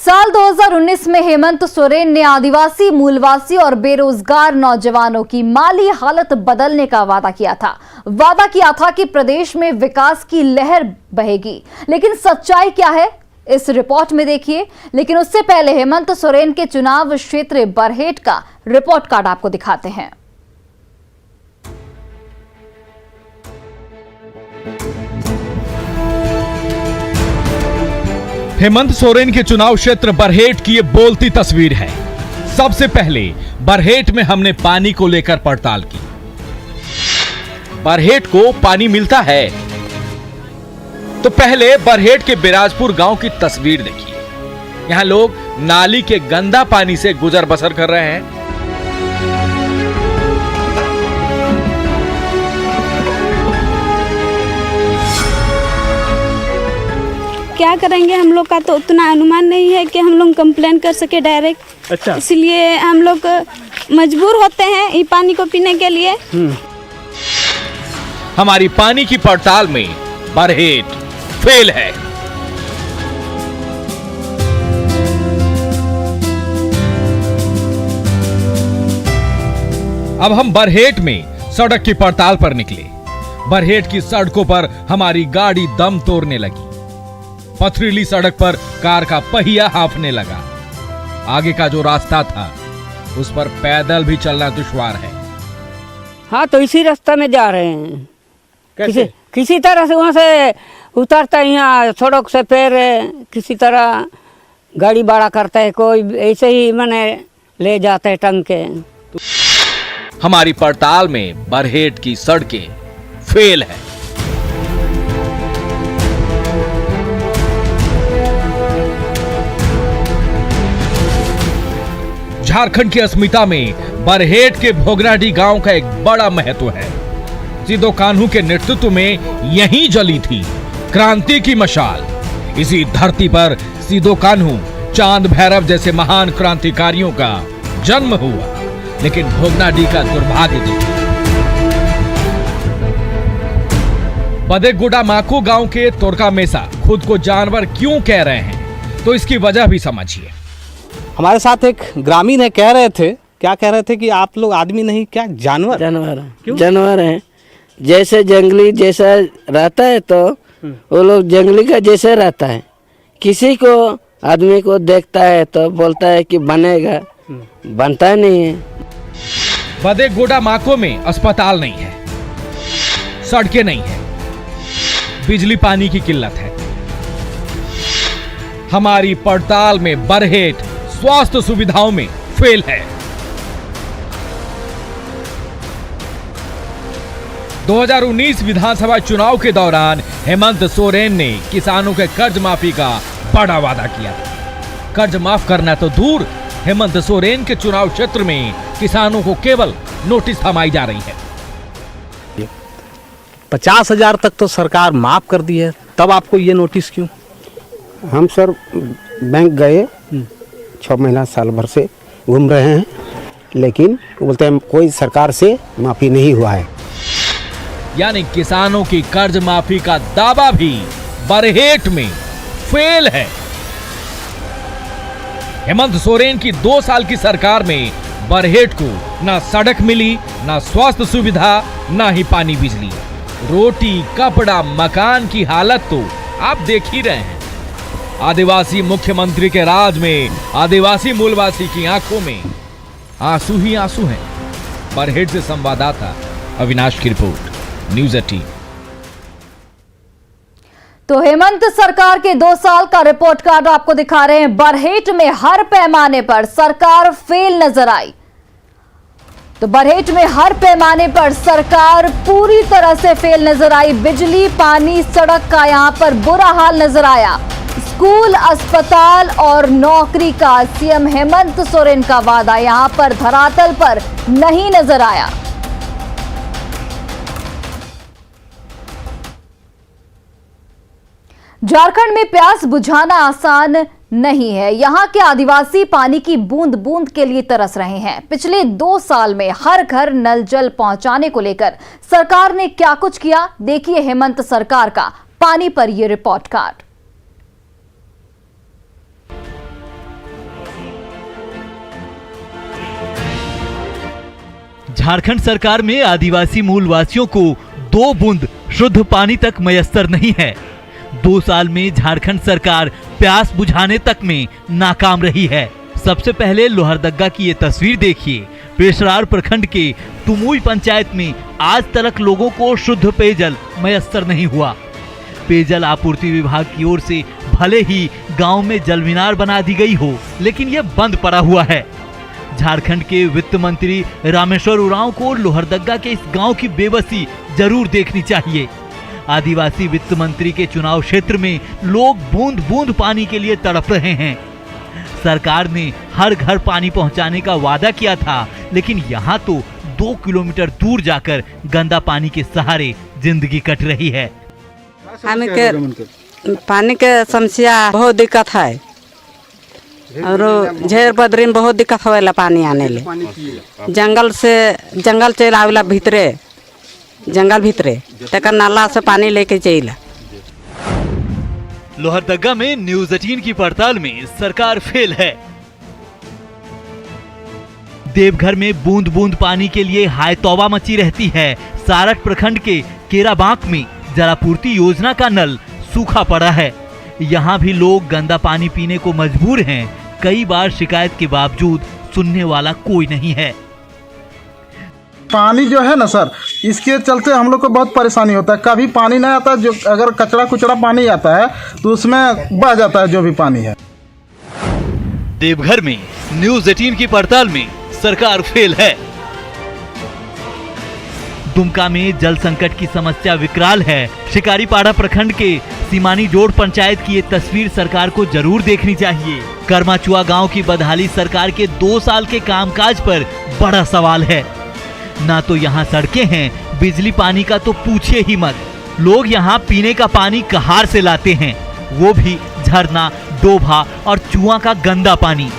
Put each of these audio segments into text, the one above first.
साल 2019 में हेमंत सोरेन ने आदिवासी, मूलवासी और बेरोजगार नौजवानों की माली हालत बदलने का वादा किया था कि प्रदेश में विकास की लहर बहेगी। लेकिन सच्चाई क्या है, इस रिपोर्ट में देखिए। लेकिन उससे पहले हेमंत सोरेन के चुनाव क्षेत्र बरहेट का रिपोर्ट कार्ड आपको दिखाते हैं। हेमंत सोरेन के चुनाव क्षेत्र बरहेट की ये बोलती तस्वीर है। सबसे पहले बरहेट में हमने पानी को लेकर पड़ताल की। बरहेट को पानी मिलता है तो पहले बरहेट के बिराजपुर गांव की तस्वीर देखिए। यहां लोग नाली के गंदा पानी से गुजर बसर कर रहे हैं। क्या करेंगे, हम लोग का तो उतना अनुमान नहीं है कि हम लोग कंप्लेन कर सके डायरेक्ट। अच्छा। इसलिए हम लोग मजबूर होते हैं ये पानी को पीने के लिए। हमारी पानी की पड़ताल में बरहेट फेल है। अब हम बरहेट में सड़क की पड़ताल पर निकले। बरहेट की सड़कों पर हमारी गाड़ी दम तोड़ने लगी। पथरीली सड़क पर कार का पहिया हाँफने लगा। आगे का जो रास्ता था उस पर पैदल भी चलना दुश्वार है। हाँ, तो इसी रास्ते में जा रहे हैं। कैसे? किसी तरह से वहाँ से उतरता है, यहाँ सड़क से फिर किसी तरह गाड़ी भाड़ा करता है, कोई ऐसे ही मैंने ले जाते है टंग के। हमारी पड़ताल में बरहेट की सड़कें फेल है। झारखंड की अस्मिता में बरहेट के भोगनाडीह गांव का एक बड़ा महत्व है। सिदो कान्हू के नेतृत्व में यहीं जली थी क्रांति की मशाल। इसी धरती पर सिदो कान्हू, चांद भैरव जैसे महान क्रांतिकारियों का जन्म हुआ। लेकिन भोगनाडीह का दुर्भाग्य देखिए। बदेगुड़ा माको गांव के तोरका मेसा खुद को जानवर क्यों कह रहे हैं, तो इसकी वजह भी समझिए। हमारे साथ एक ग्रामीण है, कह रहे थे, क्या कह रहे थे कि आप लोग आदमी नहीं, क्या जानवर? जानवर हैं। जैसे जंगली जैसा रहता है तो वो लोग जंगली का जैसे रहता है। किसी को आदमी को देखता है तो बोलता है कि बनेगा, बनता नहीं है। बदेगुड़ा माको में अस्पताल नहीं है, सड़कें नहीं है, बिजली पानी की किल्लत है। हमारी पड़ताल में बरहेट स्वास्थ्य सुविधाओं में फेल है। 2019 विधानसभा चुनाव के दौरान हेमंत सोरेन ने किसानों के कर्ज माफी का बड़ा वादा किया था। कर्ज माफ करना तो दूर, हेमंत सोरेन के चुनाव क्षेत्र में किसानों को केवल नोटिस थमाई जा रही है। 50,000 तक तो सरकार माफ कर दी है, तब आपको ये नोटिस क्यों? हम सर बैंक गए, 6 महीना साल भर से घूम रहे हैं, लेकिन बोलते हैं कोई सरकार से माफी नहीं हुआ है। यानी किसानों की कर्ज माफी का दावा भी बरहेट में फेल है। हेमंत सोरेन की 2 साल की सरकार में बरहेट को ना सड़क मिली, ना स्वास्थ्य सुविधा, ना ही पानी बिजली। रोटी कपड़ा मकान की हालत तो आप देख ही रहे हैं। आदिवासी मुख्यमंत्री के राज में आदिवासी मूलवासी की आंखों में आंसू ही आंसू हैं। बरहेट से संवाददाता अविनाश की रिपोर्ट, न्यूज़ 18। तो हेमंत सरकार के 2 साल का रिपोर्ट कार्ड आपको दिखा रहे हैं। बरहेट में हर पैमाने पर सरकार फेल नजर आई। तो बरहेट में हर पैमाने पर सरकार पूरी तरह से फेल नजर आई। बिजली पानी सड़क का यहां पर बुरा हाल नजर आया। स्कूल, अस्पताल और नौकरी का सीएम हेमंत सोरेन का वादा यहां पर धरातल पर नहीं नजर आया। झारखंड में प्यास बुझाना आसान नहीं है। यहां के आदिवासी पानी की बूंद बूंद के लिए तरस रहे हैं। पिछले 2 साल में हर घर नल जल पहुंचाने को लेकर सरकार ने क्या कुछ किया, देखिए हेमंत सरकार का पानी पर यह रिपोर्ट कार्ड। झारखंड सरकार में आदिवासी मूल वासियों को 2 बूंद शुद्ध पानी तक मयस्सर नहीं है। 2 साल में झारखंड सरकार प्यास बुझाने तक में नाकाम रही है। सबसे पहले लोहरदग्गा की ये तस्वीर देखिए। पेशरार प्रखंड के तुमुई पंचायत में आज तक लोगों को शुद्ध पेयजल मयस्सर नहीं हुआ। पेयजल आपूर्ति विभाग की ओर से भले ही गांव में जल मीनार बना दी गई हो, लेकिन यह बंद पड़ा हुआ है। झारखंड के वित्त मंत्री रामेश्वर उरांव को लोहरदग्गा के इस गांव की बेबसी जरूर देखनी चाहिए। आदिवासी वित्त मंत्री के चुनाव क्षेत्र में लोग बूंद बूंद पानी के लिए तड़प रहे हैं। सरकार ने हर घर पानी पहुंचाने का वादा किया था, लेकिन यहाँ तो 2 किलोमीटर दूर जाकर गंदा पानी के सहारे जिंदगी कट रही है। हमें के पानी के समस्या बहुत दिक्कत है और झेर बदरी में बहुत दिक्कत होएला पानी आने ले। जंगल चल आवेला भीतरे, जंगल भीतरे तक नाला से पानी लेके चला। लोहरदग्गा में न्यूज़ 18 की पड़ताल में सरकार फेल है। देवघर में बूंद बूंद पानी के लिए हाय तौबा मची रहती है। सारठ प्रखंड के केराबांक में जलापूर्ति योजना का नल सूखा पड़ा है। यहाँ भी लोग गंदा पानी पीने को मजबूर हैं। कई बार शिकायत के बावजूद सुनने वाला कोई नहीं है। पानी जो है ना सर, इसके चलते हम लोग को बहुत परेशानी होता है। कभी पानी नहीं आता, जो अगर कचरा कुचड़ा पानी आता है तो उसमें बह जाता है जो भी पानी है। देवघर में न्यूज़ 18 की पड़ताल में सरकार फेल है। दुमका में जल संकट की समस्या विकराल है। शिकारीपाड़ा प्रखंड के सीमानी जोड़ पंचायत की ये तस्वीर सरकार को जरूर देखनी चाहिए। करमाचुआ गांव की बदहाली सरकार के 2 साल के कामकाज पर बड़ा सवाल है। ना तो यहाँ सड़कें हैं, बिजली पानी का तो पूछिए ही मत। लोग यहाँ पीने का पानी कहार से लाते हैं, वो भी झरना, डोभा और चुआ का गंदा पानी।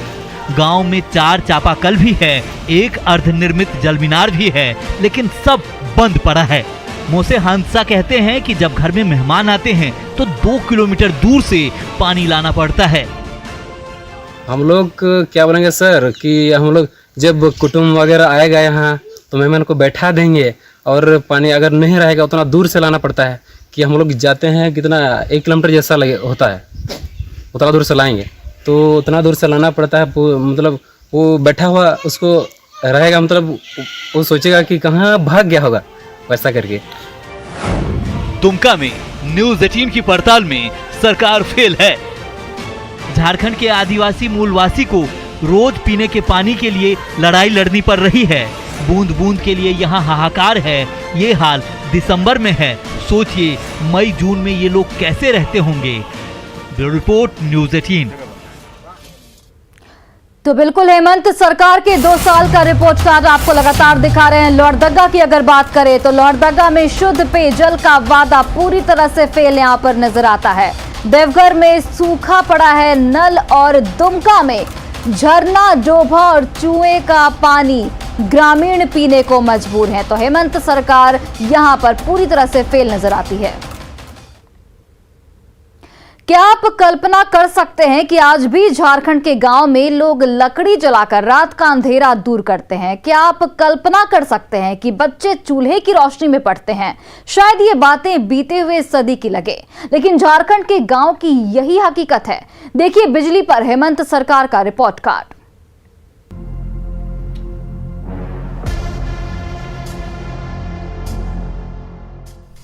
गांव में 4 चापाकल भी है, 1 अर्धनिर्मित जल मीनार भी है, लेकिन सब बंद पड़ा है। मोसे हंसा कहते हैं कि जब घर में मेहमान आते हैं तो 2 किलोमीटर दूर से पानी लाना पड़ता है। हम लोग क्या बोलेंगे सर कि हम लोग जब कुटुंब वगैरह आएगा यहाँ तो मेहमान को बैठा देंगे और पानी अगर नहीं रहेगा उतना दूर से लाना पड़ता है कि हम लोग जाते हैं कितना 1 किलोमीटर जैसा लगे होता है, उतना दूर से लाएंगे तो उतना दूर से लाना पड़ता है। मतलब वो बैठा हुआ उसको रहेगा, मतलब वो सोचेगा कि कहाँ भाग गया होगा, वैसा करके। दुमका में न्यूज़ 18 की पड़ताल में सरकार फेल है। झारखंड के आदिवासी मूलवासी को रोज पीने के पानी के लिए लड़ाई लड़नी पड़ रही है। बूंद बूंद के लिए यहाँ हाहाकार है। ये हाल दिसंबर में है, सोचिए मई जून में ये लोग कैसे रहते होंगे। Bureau report news 18। तो बिल्कुल हेमंत, सरकार के 2 साल का रिपोर्ट कार्ड आपको लगातार दिखा रहे हैं। लोहरदग्गा की अगर बात करें तो लोहरदग्गा में शुद्ध पेयजल का वादा पूरी तरह से फेल यहां पर नजर आता है। देवघर में सूखा पड़ा है नल और दुमका में झरना, डोभा और चूहे का पानी ग्रामीण पीने को मजबूर है। तो हेमंत, सरकार यहां पर पूरी तरह से फेल नजर आती है। क्या आप कल्पना कर सकते हैं कि आज भी झारखंड के गांव में लोग लकड़ी जलाकर रात का अंधेरा दूर करते हैं? क्या आप कल्पना कर सकते हैं कि बच्चे चूल्हे की रोशनी में पढ़ते हैं? शायद ये बातें बीते हुए सदी की लगे, लेकिन झारखंड के गांव की यही हकीकत है। देखिए बिजली पर हेमंत सरकार का रिपोर्ट कार्ड।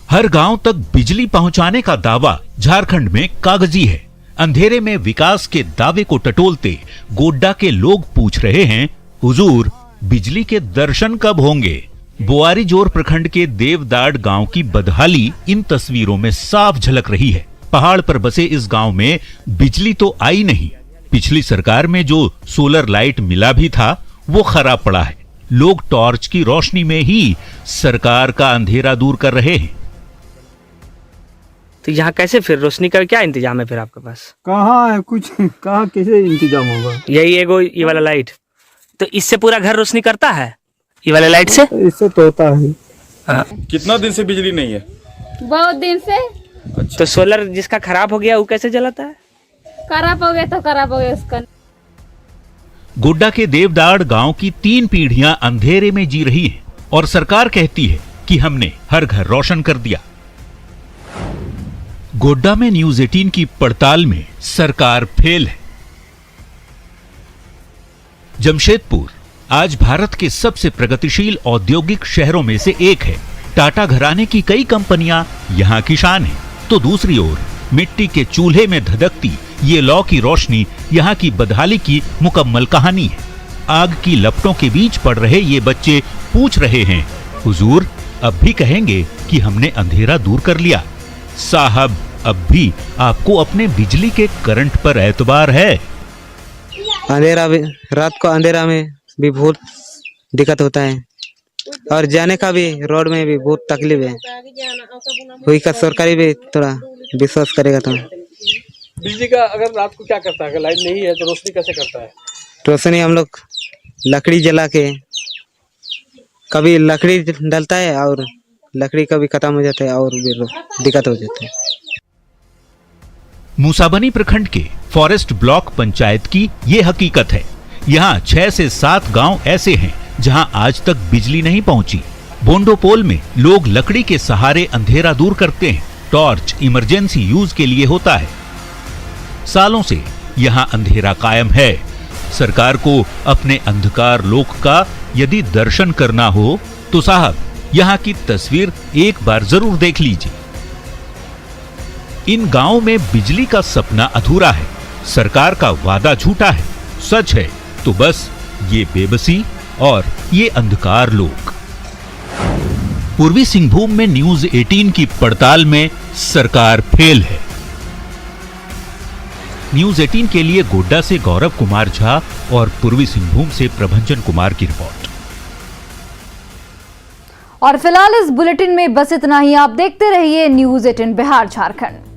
हर गांव तक बिजली पहुंचाने का दावा झारखंड में कागजी है। अंधेरे में विकास के दावे को टटोलते गोड्डा के लोग पूछ रहे हैं, हुजूर बिजली के दर्शन कब होंगे? बोआरी जोर प्रखंड के देवदाड़ गांव की बदहाली इन तस्वीरों में साफ झलक रही है। पहाड़ पर बसे इस गांव में बिजली तो आई नहीं। पिछली सरकार में जो सोलर लाइट मिला भी था वो खराब पड़ा है। लोग टॉर्च की रोशनी में ही सरकार का अंधेरा दूर कर रहे हैं। तो यहाँ कैसे फिर रोशनी का क्या इंतजाम है फिर आपके पास? कहाँ है कुछ, कहाँ कैसे इंतजाम होगा? यही एगो ये वाला लाइट, तो इससे पूरा घर रोशनी करता है ये वाले लाइट से? इससे तो होता है। कितना दिन से बिजली नहीं है? बहुत दिन से। अच्छा। तो सोलर जिसका खराब हो गया वो कैसे जलाता है? खराब हो गया तो खराब हो गया उसका। गोड्डा के देवदाड़ गांव की 3 पीढ़ियां अंधेरे में जी रही हैं और सरकार कहती है कि हमने हर घर रोशन कर दिया। गोड्डा में न्यूज 18 की पड़ताल में सरकार फेल है। जमशेदपुर आज भारत के सबसे प्रगतिशील औद्योगिक शहरों में से एक है। टाटा घराने की कई कंपनियां यहां की शान है, तो दूसरी ओर मिट्टी के चूल्हे में धधकती ये लौ की रोशनी यहां की बदहाली की मुकम्मल कहानी है। आग की लपटों के बीच पड़ रहे ये बच्चे पूछ रहे हैं, हुजूर अब भी कहेंगे कि हमने अंधेरा दूर कर लिया? साहब अब भी आपको अपने बिजली के करंट पर एतबार है? अंधेरा भी, रात को अंधेरा में भी बहुत दिक्कत होता है और जाने का भी रोड में भी बहुत तकलीफ है। वही का सरकारी भी थोड़ा विश्वास करेगा तो। बिजली का अगर रात को क्या करता है? अगर लाइट नहीं है तो रोशनी कैसे करता है? रोशनी हम लोग लकड़ी जला के, कभी लकड़ी डलता है और लकड़ी कभी खत्म हो जाता है और भी दिक्कत हो जाती है। मूसाबनी प्रखंड के फॉरेस्ट ब्लॉक पंचायत की ये हकीकत है। यहाँ 6 से 7 गांव ऐसे हैं जहां आज तक बिजली नहीं पहुंची। बोंडोपोल में लोग लकड़ी के सहारे अंधेरा दूर करते हैं। टॉर्च इमरजेंसी यूज के लिए होता है। सालों से यहाँ अंधेरा कायम है। सरकार को अपने अंधकार लोक का यदि दर्शन करना हो तो साहब यहाँ की तस्वीर एक बार जरूर देख लीजिए। इन गांवों में बिजली का सपना अधूरा है। सरकार का वादा झूठा है। सच है तो बस ये बेबसी और ये अंधकार लोक। पूर्वी सिंहभूम में न्यूज 18 की पड़ताल में सरकार फेल है। न्यूज 18 के लिए गोड्डा से गौरव कुमार झा और पूर्वी सिंहभूम से प्रभंजन कुमार की रिपोर्ट। और फिलहाल इस बुलेटिन में बस इतना ही। आप देखते रहिए न्यूज 18 बिहार झारखंड।